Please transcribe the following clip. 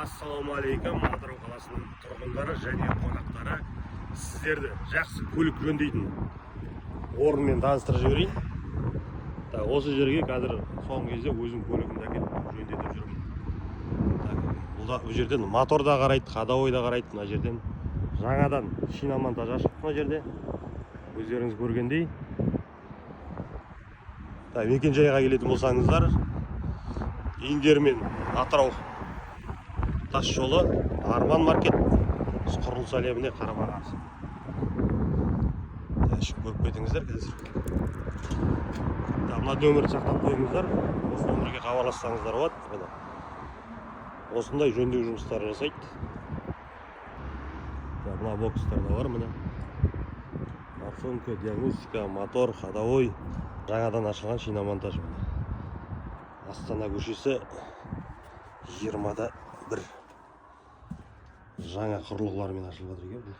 Ассалаумағалейкум, Атырау қаласының тұрғындары және қонақтары. Сіздерді жақсы көлік жөндейтін орынмен таныстырып жіберейін. Осы жерге қазір соңғы кезде өзім көлігімді әкеліп жөндетіп жүрмін. Бұл жерден мотор да қарайды, ходовой да қарайды. Мына жерден жаңадан шиномонтаж ашып мына жерде. Өздеріңіз көргендей. Мекен-жайға келетін болсаңыздар, Индермен Атырау тас жолы, Арман маркет, құрылыс әлеміне қарама-қарсы. Көріп кетіңіздер қазір. Мына нөмірді сақтап қойыңыздар, осы нөмірге хабарлассаңыздар болады. Осындай жөндеу жұмыстары жасайды. Мына бокстар да бар, міне. Форсунка, диагностика, мотор, ходовой, жаңадан ашылған шиномонтаж. Астана көшесі 20-да 1. Жаңа құрылғылармен ашылып жатыр екен.